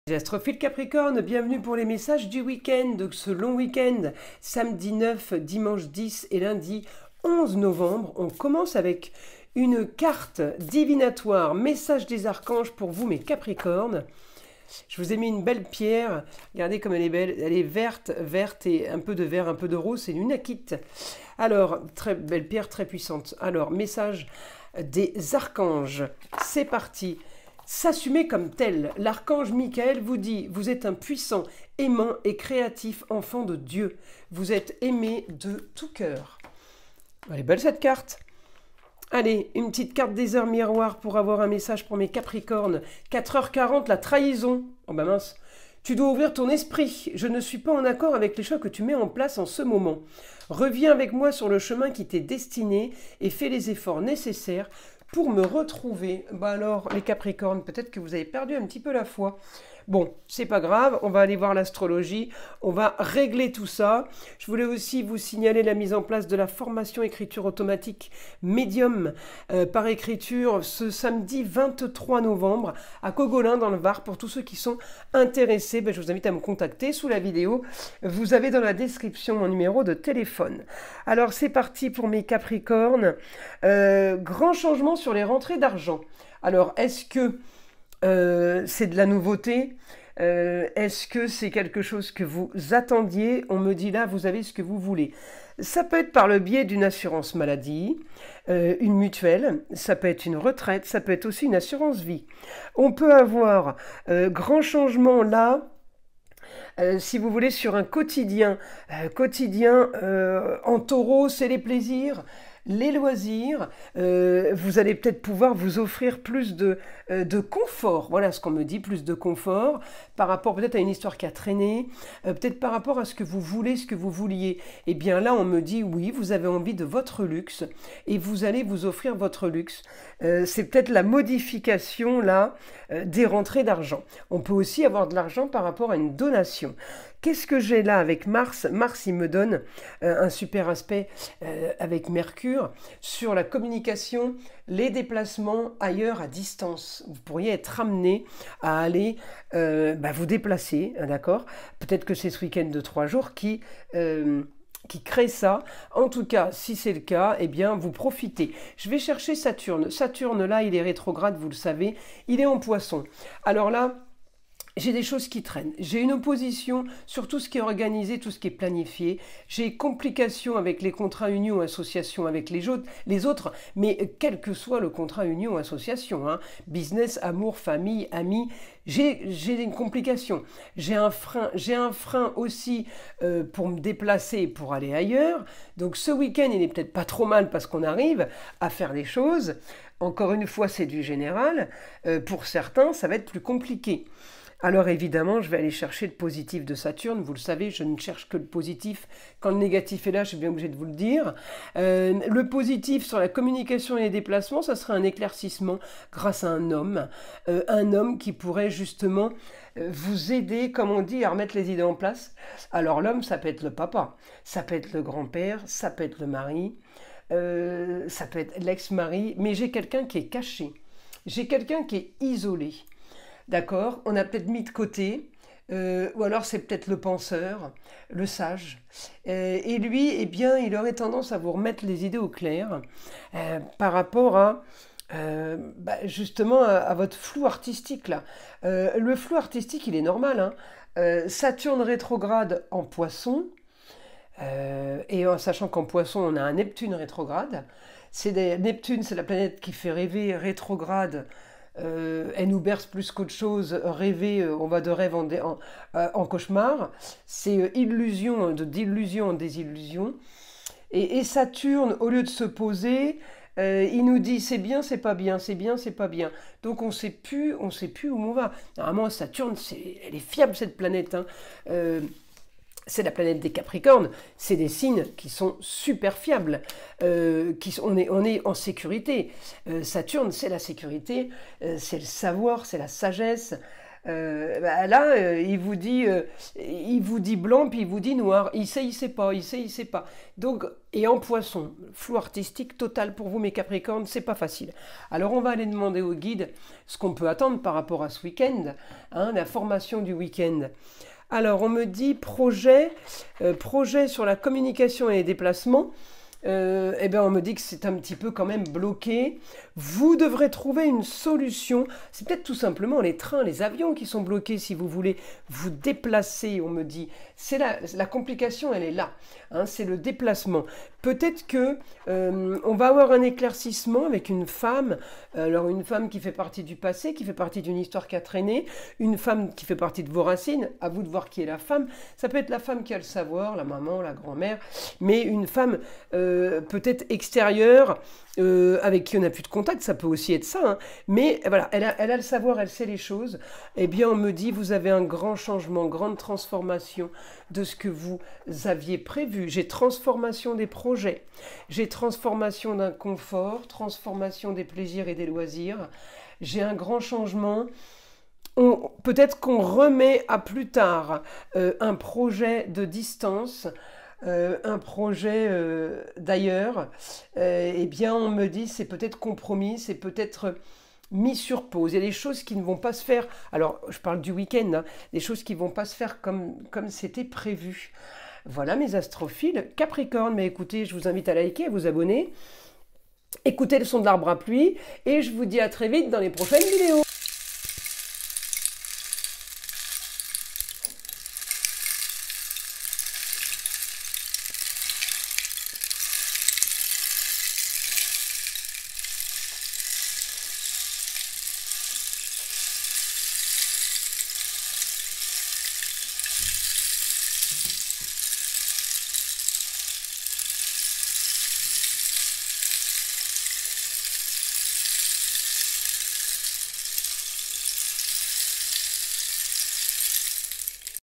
Les astrophiles Capricorne, bienvenue pour les messages du week-end, de ce long week-end, samedi 9, dimanche 10 et lundi 11 novembre. On commence avec une carte divinatoire, message des archanges pour vous mes Capricornes. Je vous ai mis une belle pierre, regardez comme elle est belle, elle est verte et un peu de vert, un peu de rose, c'est une akite. Alors, très belle pierre, très puissante. Alors, message des archanges, c'est parti. S'assumer comme tel, l'archange Michael vous dit, vous êtes un puissant, aimant et créatif enfant de Dieu. Vous êtes aimé de tout cœur. Elle est belle cette carte. Allez, une petite carte des heures miroirs pour avoir un message pour mes Capricornes. 4h40, la trahison. Oh bah mince. Tu dois ouvrir ton esprit. Je ne suis pas en accord avec les choix que tu mets en place en ce moment. Reviens avec moi sur le chemin qui t'est destiné et fais les efforts nécessaires pour me retrouver. Bah alors, les Capricornes, peut-être que vous avez perdu un petit peu la foi. Bon, c'est pas grave, on va aller voir l'astrologie, on va régler tout ça. Je voulais aussi vous signaler la mise en place de la formation écriture automatique médium par écriture ce samedi 23 novembre à Cogolin dans le Var. Pour tous ceux qui sont intéressés, je vous invite à me contacter sous la vidéo. Vous avez dans la description mon numéro de téléphone. Alors c'est parti pour mes Capricornes. Grand changement sur les rentrées d'argent. Alors est-ce que c'est de la nouveauté? Est-ce que c'est quelque chose que vous attendiez? On me dit là, vous avez ce que vous voulez. Ça peut être par le biais d'une assurance maladie, une mutuelle, ça peut être une retraite, ça peut être aussi une assurance vie. On peut avoir grand changement là. Si vous voulez, sur un quotidien, en taureau, c'est les plaisirs, les loisirs, vous allez peut-être pouvoir vous offrir plus de confort, voilà ce qu'on me dit, plus de confort, par rapport peut-être à une histoire qui a traîné, peut-être par rapport à ce que vous voulez, ce que vous vouliez. Et bien là, on me dit, oui, vous avez envie de votre luxe, et vous allez vous offrir votre luxe. C'est peut-être la modification, là, des rentrées d'argent. On peut aussi avoir de l'argent par rapport à une donation. Qu'est-ce que j'ai là avec Mars? Mars, il me donne un super aspect avec Mercure sur la communication, les déplacements ailleurs à distance. Vous pourriez être amené à aller vous déplacer, d'accord? Peut-être que c'est ce week-end de 3 jours qui crée ça. En tout cas, si c'est le cas, eh bien, vous profitez. Je vais chercher Saturne. Saturne, là, il est rétrograde, vous le savez. Il est en Poisson. Alors là, j'ai des choses qui traînent. J'ai une opposition sur tout ce qui est organisé, tout ce qui est planifié. J'ai complications avec les contrats union association avec les autres, mais quel que soit le contrat union association, hein, business, amour, famille, amis, j'ai une complication. J'ai un frein aussi pour me déplacer, pour aller ailleurs. Donc ce week-end, il n'est peut-être pas trop mal parce qu'on arrive à faire des choses. Encore une fois, c'est du général. Pour certains, ça va être plus compliqué. Alors évidemment, je vais aller chercher le positif de Saturne. Vous le savez, je ne cherche que le positif. Quand le négatif est là, je suis bien obligé de vous le dire. Le positif sur la communication et les déplacements, ça serait un éclaircissement grâce à un homme qui pourrait justement vous aider, comme on dit, à remettre les idées en place. Alors l'homme, ça peut être le papa, ça peut être le grand-père, ça peut être le mari, ça peut être l'ex-mari, mais j'ai quelqu'un qui est caché. J'ai quelqu'un qui est isolé. D'accord, on a peut-être mis de côté, ou alors c'est peut-être le penseur, le sage. Et lui, eh bien, il aurait tendance à vous remettre les idées au clair par rapport à, justement, à votre flou artistique, là. Le flou artistique, il est normal, hein. Saturne rétrograde en Poisson, et en sachant qu'en Poisson, on a un Neptune rétrograde. Neptune, c'est la planète qui fait rêver, rétrograde. Elle nous berce plus qu'autre chose, rêver, on va de rêve en cauchemar, c'est illusion, d'illusion en désillusion, et Saturne, au lieu de se poser, il nous dit c'est bien, c'est pas bien, c'est bien, c'est pas bien, donc on sait plus où on va. Normalement Saturne, elle est fiable cette planète, hein. C'est la planète des Capricornes, c'est des signes qui sont super fiables, on est en sécurité. Saturne, c'est la sécurité, c'est le savoir, c'est la sagesse, Là, il vous dit blanc, puis il vous dit noir. Il sait pas, il sait pas. Donc, et en poisson, flou artistique total pour vous, mes Capricornes, c'est pas facile. Alors, on va aller demander au guide ce qu'on peut attendre par rapport à ce week-end, hein, la formation du week-end. Alors, on me dit projet sur la communication et les déplacements. Eh bien, on me dit que c'est un petit peu quand même bloqué. Vous devrez trouver une solution. C'est peut-être tout simplement les trains, les avions qui sont bloqués si vous voulez vous déplacer, on me dit. C'est la complication, elle est là. Hein, c'est le déplacement. Peut-être que on va avoir un éclaircissement avec une femme. Alors, une femme qui fait partie du passé, qui fait partie d'une histoire qui a traîné. Une femme qui fait partie de vos racines. À vous de voir qui est la femme. Ça peut être la femme qui a le savoir, la maman, la grand-mère. Mais une femme peut-être extérieure, avec qui on n'a plus de contact, ça peut aussi être ça, hein. Mais voilà, elle a le savoir, elle sait les choses. Eh bien, on me dit, vous avez un grand changement, grande transformation de ce que vous aviez prévu. J'ai transformation des projets, j'ai transformation d'un confort, transformation des plaisirs et des loisirs. J'ai un grand changement. Peut-être qu'on remet à plus tard un projet de distance, un projet d'ailleurs, eh bien on me dit c'est peut-être compromis, c'est peut-être mis sur pause. Il y a des choses qui ne vont pas se faire, alors je parle du week-end, hein, des choses qui ne vont pas se faire comme c'était prévu. Voilà mes astrophiles. Capricorne, mais écoutez, je vous invite à liker, à vous abonner, écoutez le son de l'arbre à pluie, et je vous dis à très vite dans les prochaines vidéos.